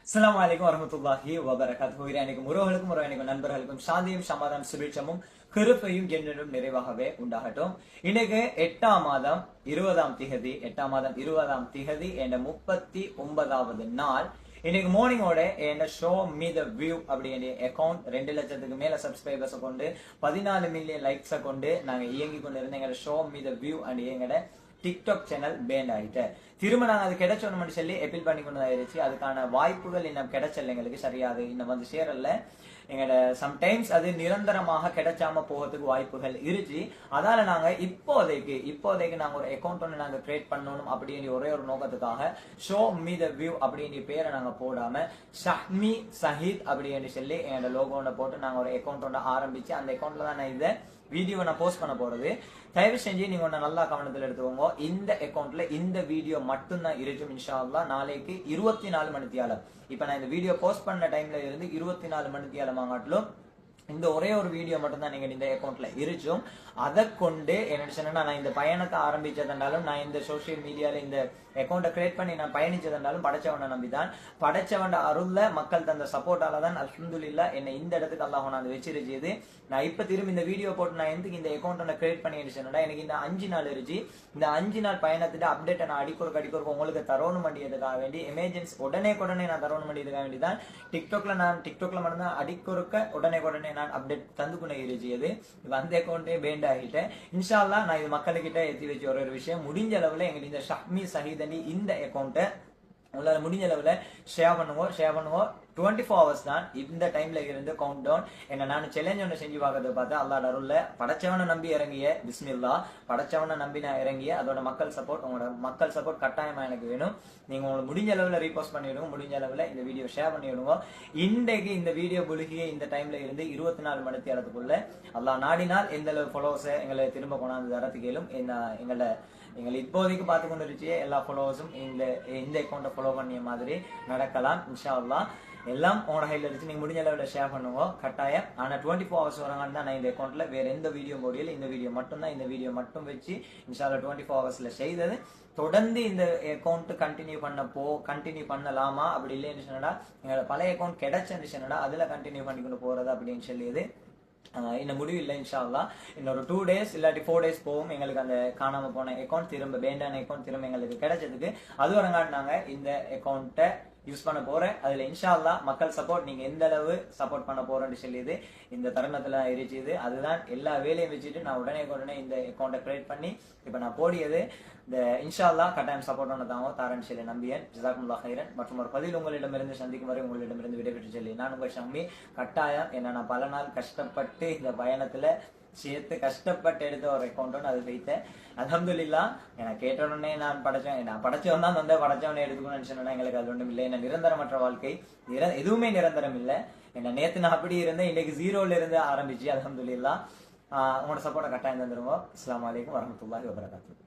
அஸ்ஸலாமு அலைக்கும் வரஹ்மத்துல்லாஹி வபரகாத்துஹு. இறைவனுக்கும் உறவுகளுக்கும் உறவினருக்கும் நண்பர்களுக்கும் சாந்தியும் சமாதானம் சுபிட்சமும் கிருபையும் என்றும் நிறைவாகவே உண்டாகட்டும். இன்னைக்கு 8ஆம் மாதம் 20ஆம் திகதி என்ற 39வது நாள். இன்னைக்கு மார்னிங்கோட என்ன ஷோ மீ த வியூ அப்படிங்கிற அக்கௌண்ட் 2 லட்சத்துக்கு மேல சப்ஸ்கிரைபர்ஸை கொண்டு 14 மில்லியன் லைக்ஸை கொண்டு நாங்க இயங்கி கொண்டு இருந்த எங்களோட show me the view and எங்களோட டிக்டாக் சேனல் பேண்ட் ஆயிட்டு திரும்ப நாங்க அது கிடைச்சோன்னு சொல்லி அப்பீல் பண்ணி கொண்டு ஆயிருச்சு. அதுக்கான வாய்ப்புகள் இன்னும் கிடைச்சல எங்களுக்கு சரியா, அது இன்னும் வந்து சேரல. எங்களோட சம்டைம்ஸ் அது நிரந்தரமாக கிடைச்சாம போகிறதுக்கு வாய்ப்புகள் இருந்துச்சு. அதால நாங்க இப்போதைக்கு நாங்க ஒரு அக்கௌண்ட் ஒன்று நாங்க கிரியேட் பண்ணணும் அப்படின்னு ஒரே ஒரு நோக்கத்துக்காக ஷோ மீ த வியூ அப்படின்ற பேரை நாங்க போடாம ஷஹ்மி சஹீத் அப்படின்னு சொல்லி எங்களோட லோகோட போட்டு நாங்க ஒரு அக்கௌண்ட் ஒன்று ஆரம்பிச்சு அந்த அக்கௌண்ட்ல தான் நான் இந்த வீடியோ நான் போஸ்ட் பண்ண போறது. தயவு செஞ்சு நீங்க ஒன்னு நல்லா கவனத்தில் எடுத்துக்கோங்க. இந்த அக்கௌண்ட்ல இந்த வீடியோ மட்டும்தான் இருக்கும். இன்ஷா அல்லாஹ் நாளைக்கு 24 மணித்தியாலம், இப்ப நான் இந்த வீடியோ போஸ்ட் பண்ண டைம்ல இருந்து 24 மணித்தியாலம் ஆகாட்டிலும் இந்த ஒரே ஒரு வீடியோ மட்டும் தான் நீங்க இந்த அக்கௌண்ட்ல இருக்கும். அதை கொண்டு என்ன சொன்னா, நான் இந்த பயணத்தை ஆரம்பிச்சதுனாலும், நான் இந்த சோசியல் மீடியால இந்த அக்கௌண்ட்டை கிரியேட் பண்ணி நான் பயணிச்சதுனாலும் படைச்சவனை நம்பிதான், படைச்சவன் அருள்ல மக்கள் தந்த சப்போர்ட்டால தான் அல்ஹம்துலில்லாஹ் என்னை இந்த இடத்துக்கு அல்லாஹ் நான் வச்சிருச்சது. நான் இப்ப திரும்ப இந்த வீடியோ போட்டு நான் எதுக்கு இந்த அக்கௌண்ட் கிரியேட் பண்ணி எனக்கு இந்த 5 நாள் இருந்துச்சு. இந்த 5 நாள் பயணத்துட்டு அப்டேட்டை நான் அடிக்கொருக்கு உங்களுக்கு தரணும் வேண்டியதுக்காக வேண்டி எமர்ஜென்சி உடனே நான் தரணும் வேண்டியதுக்காக வேண்டி தான் டிக்டாக்ல மட்டும்தான் அடிக்கொருக்க உடனே நான் அப்டேட் தந்து கொண்டே இருந்தது. அந்த அக்கௌண்ட்டே பேண்ட் ஆகிட்டேன். இன்ஷா அல்லாஹ் நான் இது மக்கள்கிட்ட எத்தி வச்சு ஒரு விஷயம், முடிஞ்ச அளவுல எங்களுக்கு இந்த ஷஹ்மி சஹீதனி இந்த அக்கௌண்ட்டை உங்களால முடிஞ்ச அளவுல ஷேர் பண்ணுங்க. 24 hours தான் இந்த டைம்ல இருந்து கவுண்ட் டவுன். என்ன நான் சேலஞ்ச் ஒன்று செஞ்சு பார்க்கறத பார்த்து அல்லாஹ் அருள்ல படைச்சவனை நம்பி இறங்கிய பிஸ்மில்லா, படைச்சவனை நம்பி நான் இறங்கிய அதோட மக்கள் சப்போர்ட், உங்களோட மக்கள் சப்போர்ட் கட்டாயமா எனக்கு வேணும். நீங்க உங்களுக்கு முடிஞ்ச அளவுல ரீபோஸ்ட் பண்ணிவிடுங்க, முடிஞ்ச அளவுல இந்த வீடியோ ஷேர் பண்ணிவிடுங்க. இன்றைக்கு இந்த வீடியோ புலுகிய இந்த டைம்ல இருந்து 24 மணி நேரத்துக்குள்ள அல்லாஹ் நாடினால் எந்த அளவு ஃபாலோவர்ஸை எங்களை திரும்ப கொண்டாந்து தரத்துக்கு கேளும். எங்களை இப்போதைக்கு பார்த்து கொண்டு இருந்துச்சு எல்லா ஃபாலோவர்ஸும் இந்த அக்கௌண்ட்டை ஃபாலோ பண்ணிய மாதிரி நடக்கலாம். இன்ஷா அல்லாஹ் எல்லாம் உங்களோட கையில் இருக்கு. நீங்க முடிஞ்ச அளவில் ஷேர் பண்ணுங்க கட்டாயம். ஆனா 24 hours வரங்க தான் நான் இந்த அக்கௌண்ட்ல வேற எந்த வீடியோ போடியல, இந்த வீடியோ மட்டும் தான், இந்த வீடியோ மட்டும் வச்சு இன்ஷால்லா 24 hours செய்தது. தொடர்ந்து இந்த அக்கௌண்ட் கண்டினியூ பண்ணலாமா அப்படி இல்லைன்னு சொன்னடா, எங்களோட பழைய அக்கௌண்ட் கிடைச்சிருந்துச்சுன்னா அதுல கண்டினியூ பண்ணிக்கொண்டு போறது அப்படின்னு சொல்லியது இன்னும் முடிவு இல்லை. இன்ஷா அல்லாஹ் இன்னொரு 2 days இல்லாட்டி 4 days போகும் எங்களுக்கு அந்த காணாம போன அக்கௌண்ட் திரும்ப பேண்டான அக்கௌண்ட் திரும்ப எங்களுக்கு கிடைச்சதுக்கு. அது வரங்காட்டு நாங்க இந்த அக்கௌண்ட்டை யூஸ் பண்ண போறேன். அதுல இன்ஷா அல்லாஹ் மக்கள் சப்போர்ட் நீங்க எந்த அளவு சப்போர்ட் பண்ண போறேன்னு சொல்லியது இந்த தருணத்துல இருந்துச்சு. அதுதான் எல்லா வேலையும் வச்சுட்டு நான் உடனே இந்த அக்கௌண்ட்டை கிரியேட் பண்ணி இப்ப நான் போடியது. இந்த இன்ஷா அல்லாஹ் கட்டாயம் சப்போர்ட் பண்ணதாகவும் தாரன் சொல்லி நம்பியன். ஜஸாக்குமுல்லாஹ் ஹைரன். மற்றும் ஒரு பதில் உங்களிடமிருந்து சந்திக்கும் வரை உங்களிடமிருந்து விடைபெற்று சொல்லி நான் உங்கள் ஷம்மி. கட்டாயம் என்ன நான் பல நாள் கஷ்டப்பட்டு இந்த பயணத்துல சேர்த்து கஷ்டப்பட்டு எடுத்த ஒரு அக்கௌண்ட் அது வைத்தேன். அல்ஹம்துலில்லாஹ் எனக்கு கேட்ட உடனே நான் படைச்சவன் தான் வந்து படைச்சவனை எடுத்துக்கணும்னு சொன்னா எங்களுக்கு அது ஒன்றும் இல்லை. என்ன நிரந்தரமற்ற வாழ்க்கை எதுவுமே நிரந்தரம் இல்லை. என்ன நேத்து நான் அப்படி இருந்தேன், இன்னைக்கு 0ல இருந்து ஆரம்பிச்சு அல்ஹம்துலில்லாஹ் உங்களோட சப்போர்ட்டை கட்டாயம் தந்துருவோம். அஸ்ஸலாமு அலைக்கும் வரஹ்மத்துல்லாஹி வபரகாத்துஹு.